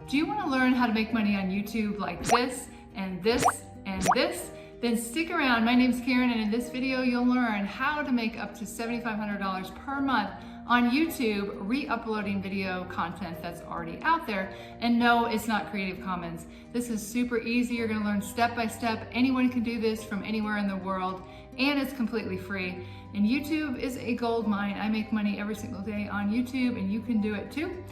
Do you want to learn how to make money on YouTube like this and this and this? Then stick around. My name's Karen, and in this video you'll learn how to make up to $7,500 per month on YouTube re-uploading video content that's already out there. And no, it's not Creative Commons. This is super easy. You're going to learn step by step. Anyone can do this from anywhere in the world, and it's completely free. And YouTube is a gold mine. I make money every single day on YouTube, and you can do it too.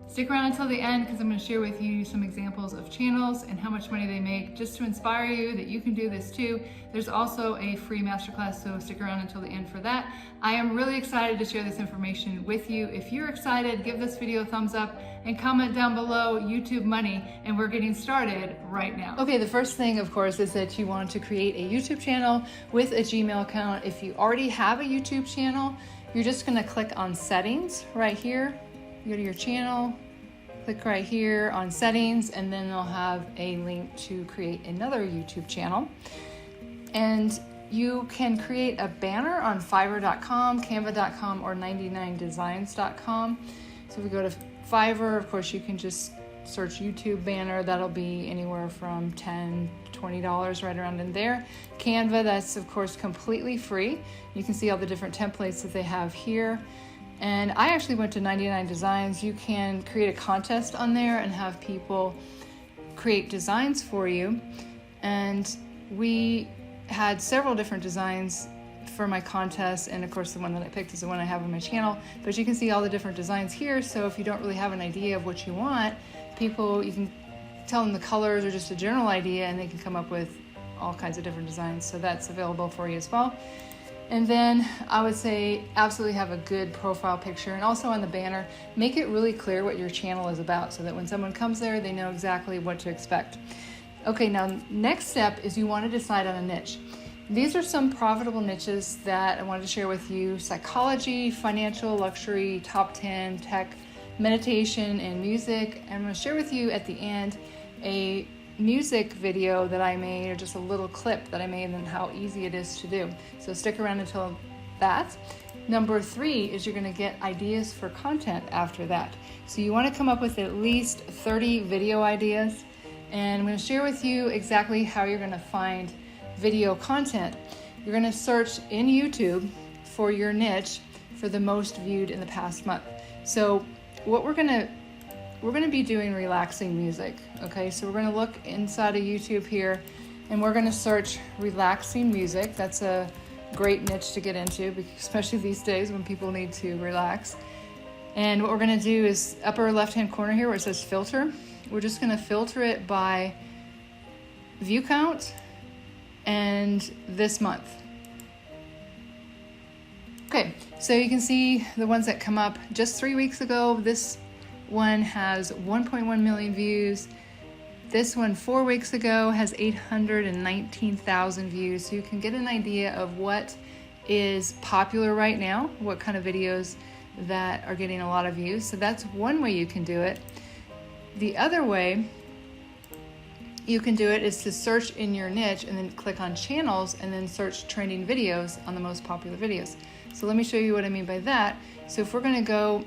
Stick around until the end because I'm going to share with you some examples of channels and how much money they make, just to inspire you that you can do this too. There's also a free masterclass, so stick around until the end for that. I am really excited to share this information with you. If you're excited, give this video a thumbs up and comment down below YouTube money, and we're getting started right now. Okay, the first thing, of course, is that you want to create a YouTube channel with a Gmail account. If you already have a YouTube channel, you're just going to click on settings right here. Go to your channel, click right here on settings, and then they'll have a link to create another YouTube channel. And you can create a banner on Fiverr.com, Canva.com, or 99designs.com. So if we go to Fiverr, of course, you can just search YouTube banner. That'll be anywhere from $10 to $20 right around in there. Canva, that's of course completely free. You can see all the different templates that they have here. And I actually went to 99 Designs. You can create a contest on there and have people create designs for you. And we had several different designs for my contest, and of course the one that I picked is the one I have on my channel. But you can see all the different designs here, so if you don't really have an idea of what you want, people, you can tell them the colors or just a general idea, and they can come up with all kinds of different designs. So that's available for you as well. And then I would say absolutely have a good profile picture, and also on the banner, make it really clear what your channel is about so that when someone comes there, they know exactly what to expect. Okay, now next step is you want to decide on a niche. These are some profitable niches that I wanted to share with you: psychology, financial, luxury, top 10, tech, meditation, and music. And I'm going to share with you at the end a music video that I made, or just a little clip that I made, and how easy it is to do. So stick around until that. Number 3 is you're going to get ideas for content after that. So you want to come up with at least 30 video ideas, and I'm going to share with you exactly how you're going to find video content. You're going to search in YouTube for your niche for the most viewed in the past month. So what we're going to be doing relaxing music. Okay, so we're going to look inside of YouTube here, and we're going to search relaxing music. That's a great niche to get into, especially these days when people need to relax. And what we're going to do is upper left hand corner here where it says filter, we're just going to filter it by view count and this month. Okay, so you can see the ones that come up just 3 weeks ago. This one has 1.1 million views. This one 4 weeks ago has 819,000 views. So you can get an idea of what is popular right now, what kind of videos that are getting a lot of views. So that's one way you can do it. The other way you can do it is to search in your niche and then click on channels and then search trending videos on the most popular videos. So let me show you what I mean by that. So if we're going to go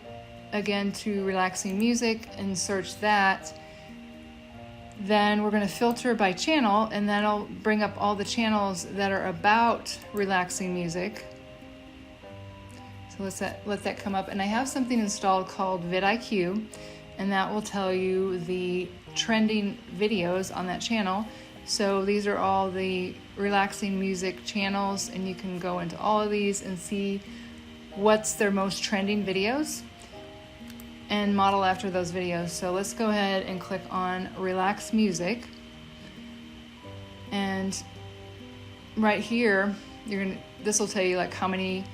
again to relaxing music and search that, then we're going to filter by channel, and that'll bring up all the channels that are about relaxing music. So let that come up, and I have something installed called vidIQ, and that will tell you the trending videos on that channel. So these are all the relaxing music channels, and you can go into all of these and see what's their most trending videos and model after those videos. So let's go ahead and click on relax music, and right here this will tell you like how many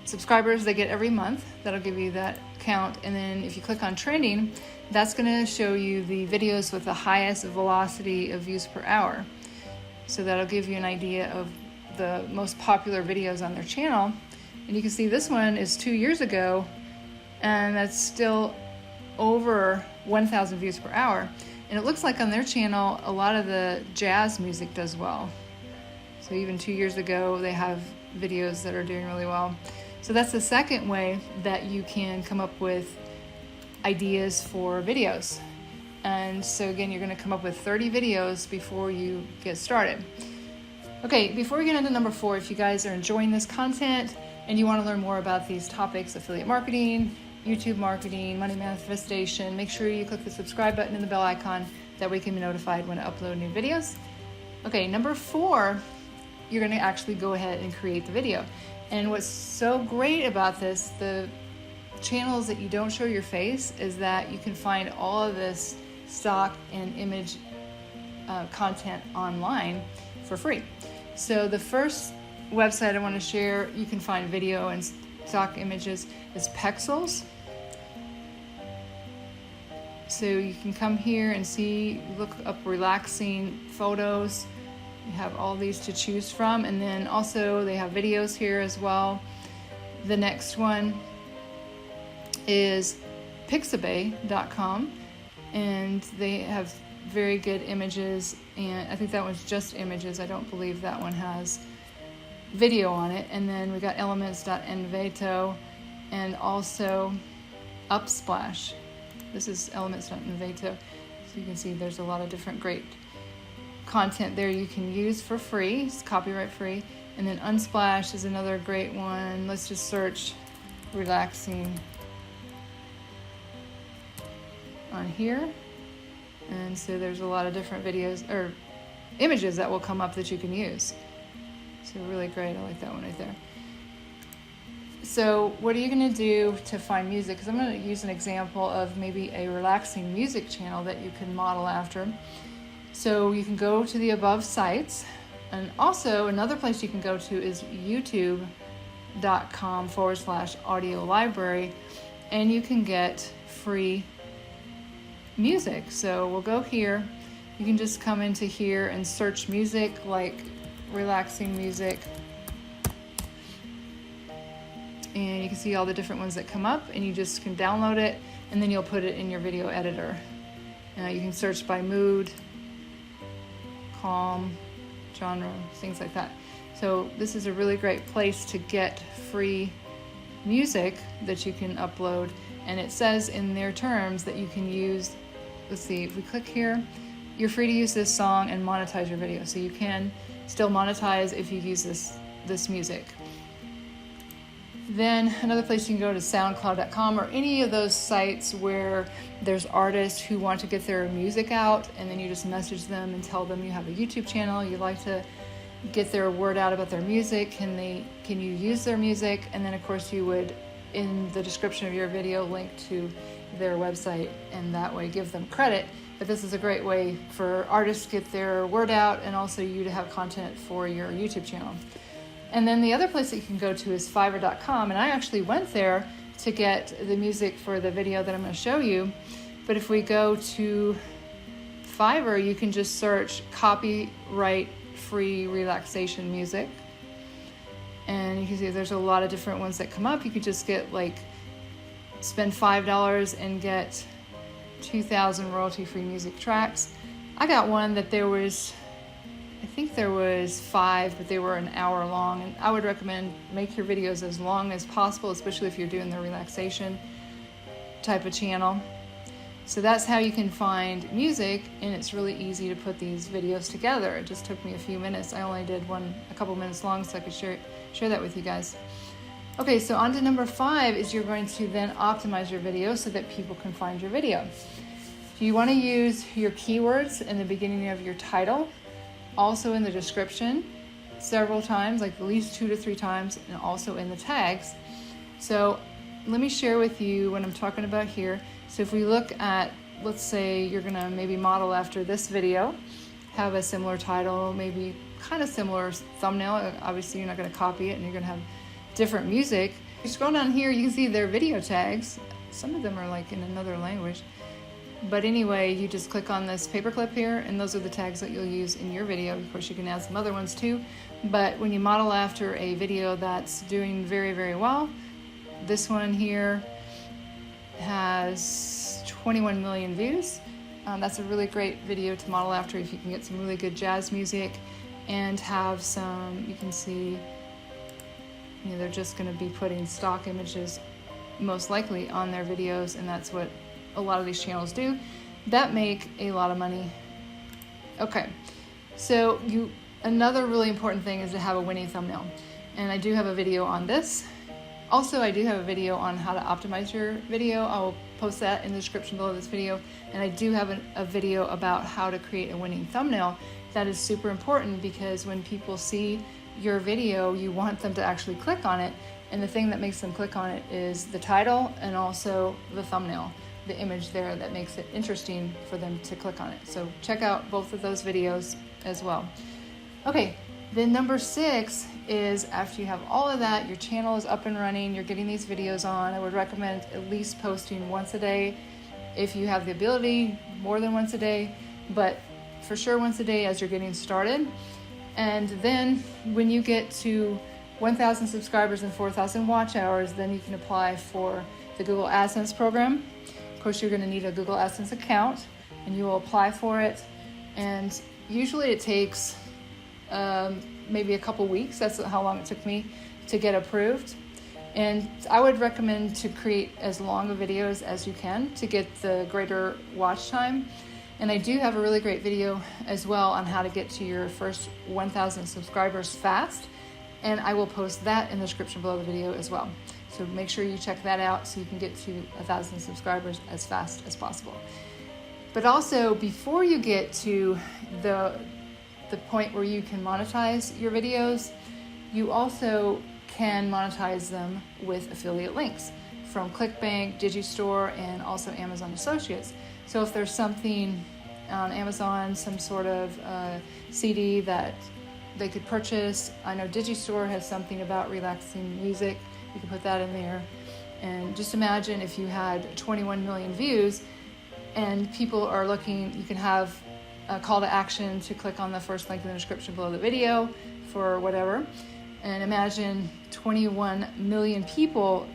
subscribers they get every month. That'll give you that count. And then if you click on trending, that's going to show you the videos with the highest velocity of views per hour. So that'll give you an idea of the most popular videos on their channel. And you can see this one is 2 years ago, and that's still over 1,000 views per hour. And it looks like on their channel, a lot of the jazz music does well. So even 2 years ago, they have videos that are doing really well. So that's the second way that you can come up with ideas for videos. And so again, you're going to come up with 30 videos before you get started. Okay, before we get into number 4, if you guys are enjoying this content and you want to learn more about these topics, affiliate marketing, YouTube marketing, money manifestation, make sure you click the subscribe button and the bell icon. That way you can be notified when I upload new videos. Okay, number 4, you're going to actually go ahead and create the video. And what's so great about this, the channels that you don't show your face, is that you can find all of this stock and image content online for free. So the first website I want to share, you can find video and stock images, is Pexels. So you can come here and see, look up relaxing photos. You have all these to choose from, and then also they have videos here as well. The next one is pixabay.com, and they have very good images, and I think that one's just images. I don't believe that one has video on it. And then we got elements.envato and also Upsplash. This is elements.envato. So you can see there's a lot of different great content there you can use for free. It's copyright free. And then Unsplash is another great one. Let's just search relaxing on here. And so there's a lot of different videos or images that will come up that you can use. So really great. I like that one right there. So what are you going to do to find music? Because I'm going to use an example of maybe a relaxing music channel that you can model after. So you can go to the above sites. And also another place you can go to is youtube.com/audio library. And you can get free music. So we'll go here. You can just come into here and search music, like relaxing music. And you can see all the different ones that come up, and you just can download it, and then you'll put it in your video editor. You can search by mood, calm, genre, things like that. So this is a really great place to get free music that you can upload. And it says in their terms that you can use, let's see, if we click here, you're free to use this song and monetize your video. So you can still monetize if you use this music. Then another place you can go to soundcloud.com or any of those sites where there's artists who want to get their music out, and then you just message them and tell them you have a YouTube channel, you'd like to get their word out about their music, can you use their music? And then of course you would, in the description of your video, link to their website, and that way give them credit. But this is a great way for artists to get their word out, and also you to have content for your YouTube channel. And then the other place that you can go to is Fiverr.com, and I actually went there to get the music for the video that I'm going to show you. But if we go to Fiverr, you can just search copyright free relaxation music, and you can see there's a lot of different ones that come up. You could just get spend $5 and get 2,000 royalty-free music tracks. I got one that I think there was 5, but they were an hour long. And I would recommend make your videos as long as possible, especially if you're doing the relaxation type of channel. So that's how you can find music, and it's really easy to put these videos together. It just took me a few minutes. I only did one a couple minutes long, so I could share that with you guys. Okay, so on to number 5 is you're going to then optimize your video so that people can find your video. So you want to use your keywords in the beginning of your title, also in the description several times, like at least 2 to 3 times, and also in the tags. So let me share with you what I'm talking about here. So if we look at, let's say you're gonna maybe model after this video, have a similar title, maybe kind of similar thumbnail. Obviously you're not gonna copy it, and you're gonna have different music. If you scroll down here, you can see their video tags. Some of them are in another language. But anyway, you just click on this paperclip here, and those are the tags that you'll use in your video. Of course, you can add some other ones too. But when you model after a video that's doing very, very well, this one here has 21 million views. That's a really great video to model after if you can get some really good jazz music and have some, you can see, they're just going to be putting stock images most likely on their videos, and that's what a lot of these channels do that make a lot of money. Okay, so another really important thing is to have a winning thumbnail. And I do have a video on this. Also, I do have a video on how to optimize your video. I will post that in the description below this video. And I do have a video about how to create a winning thumbnail. That is super important because when people see your video, you want them to actually click on it. And the thing that makes them click on it is the title and also the thumbnail, the image there that makes it interesting for them to click on it. So check out both of those videos as well. Okay, then number 6 is after you have all of that, your channel is up and running, you're getting these videos on, I would recommend at least posting once a day. If you have the ability, more than once a day, but for sure once a day as you're getting started. And then when you get to 1,000 subscribers and 4,000 watch hours, then you can apply for the Google Adsense program. Of course, you're going to need a Google Adsense account and you will apply for it. And usually it takes maybe a couple weeks. That's how long it took me to get approved. And I would recommend to create as long of videos as you can to get the greater watch time. And I do have a really great video as well on how to get to your first 1,000 subscribers fast. And I will post that in the description below the video as well. So make sure you check that out so you can get to 1,000 subscribers as fast as possible. But also, before you get to the point where you can monetize your videos, you also can monetize them with affiliate links from ClickBank, Digistore, and also Amazon Associates. So if there's something on Amazon, some sort of CD that they could purchase, I know Digistore has something about relaxing music, you can put that in there. And just imagine if you had 21 million views and people are looking, you can have a call to action to click on the first link in the description below the video for whatever. And imagine 21 million people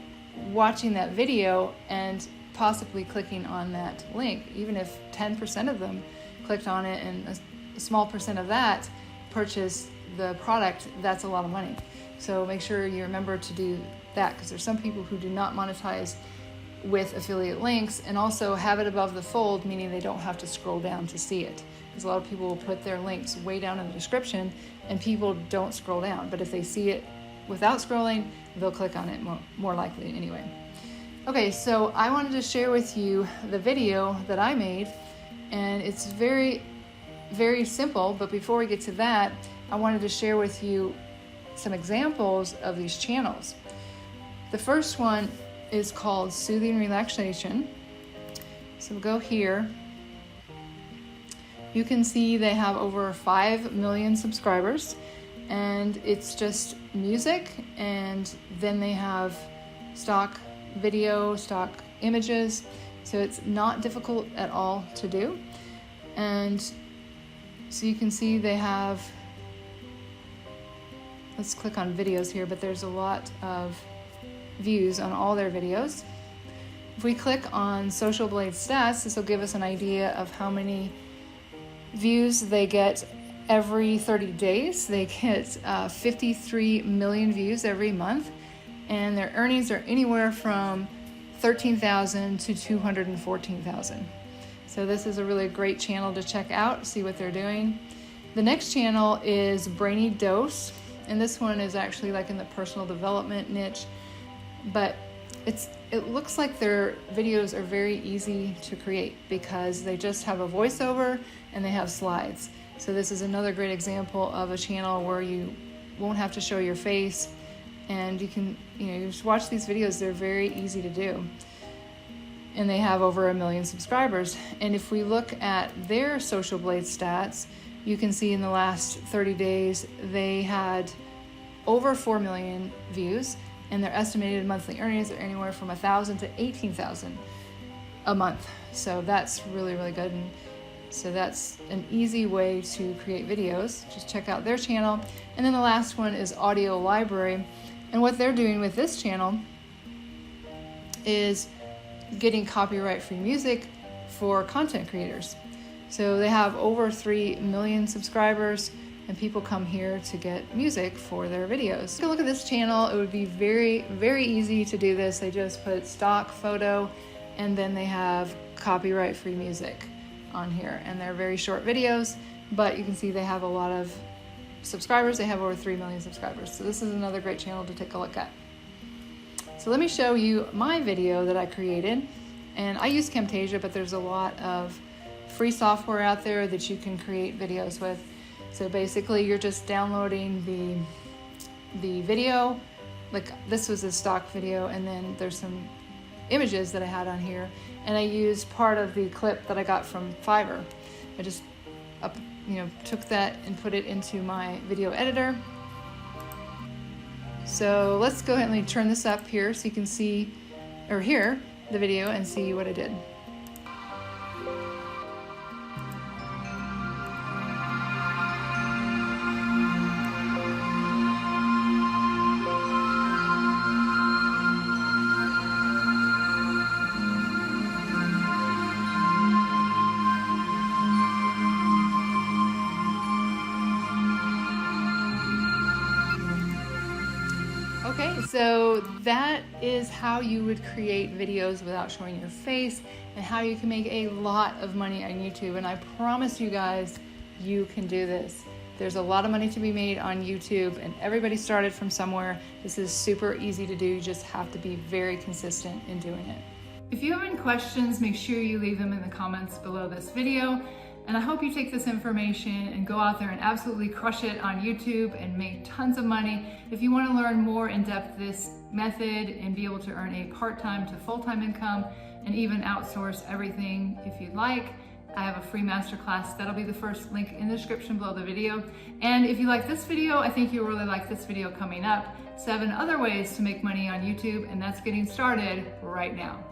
watching that video and possibly clicking on that link. Even if 10% of them clicked on it and a small percent of that purchased the product, that's a lot of money. So make sure you remember to do that, because there's some people who do not monetize with affiliate links and also have it above the fold, meaning they don't have to scroll down to see it. Because a lot of people will put their links way down in the description and people don't scroll down. But if they see it without scrolling, they'll click on it more likely anyway. Okay, so I wanted to share with you the video that I made, and it's very, very simple. But before we get to that, I wanted to share with you some examples of these channels. The first one is called Soothing Relaxation. So we'll go here. You can see they have over 5 million subscribers, and it's just music, and then they have stock video, stock images, so it's not difficult at all to do. And so you can see they have, let's click on videos here, but there's a lot of views on all their videos. If we click on Social Blade Stats, this will give us an idea of how many views they get every 30 days. They get 53 million views every month, and their earnings are anywhere from $13,000 to $214,000. So this is a really great channel to check out, see what they're doing. The next channel is Brainy Dose, and this one is actually like in the personal development niche, but it looks like their videos are very easy to create because they just have a voiceover and they have slides. So this is another great example of a channel where you won't have to show your face, and you can, you just watch these videos. They're very easy to do. And they have over 1 million subscribers. And if we look at their Social Blade stats, you can see in the last 30 days, they had over 4 million views, and their estimated monthly earnings are anywhere from $1,000 to $18,000 a month. So that's really, really good. And so that's an easy way to create videos. Just check out their channel. And then the last one is Audio Library. And what they're doing with this channel is getting copyright-free music for content creators. So they have over 3 million subscribers, and people come here to get music for their videos. Take a look at this channel. It would be very, very easy to do this. They just put stock photo, and then they have copyright free music on here, and they're very short videos, but you can see they have a lot of subscribers. They have over 3 million subscribers. So this is another great channel to take a look at. So let me show you my video that I created. And I use Camtasia, but there's a lot of free software out there that you can create videos with. So basically you're just downloading the video. Like this was a stock video, and then there's some images that I had on here, and I used part of the clip that I got from Fiverr. I just took that and put it into my video editor. So let's go ahead and turn this up here so you can see or hear the video and see what I did. Okay, so that is how you would create videos without showing your face, and how you can make a lot of money on YouTube. And I promise you guys, you can do this. There's a lot of money to be made on YouTube, and everybody started from somewhere. This is super easy to do. You just have to be very consistent in doing it. If you have any questions, make sure you leave them in the comments below this video. And I hope you take this information and go out there and absolutely crush it on YouTube and make tons of money. If you want to learn more in depth this method and be able to earn a part-time to full-time income and even outsource everything if you'd like, I have a free masterclass. That'll be the first link in the description below the video. And if you like this video, I think you'll really like this video coming up. 7 other ways to make money on YouTube, and that's getting started right now.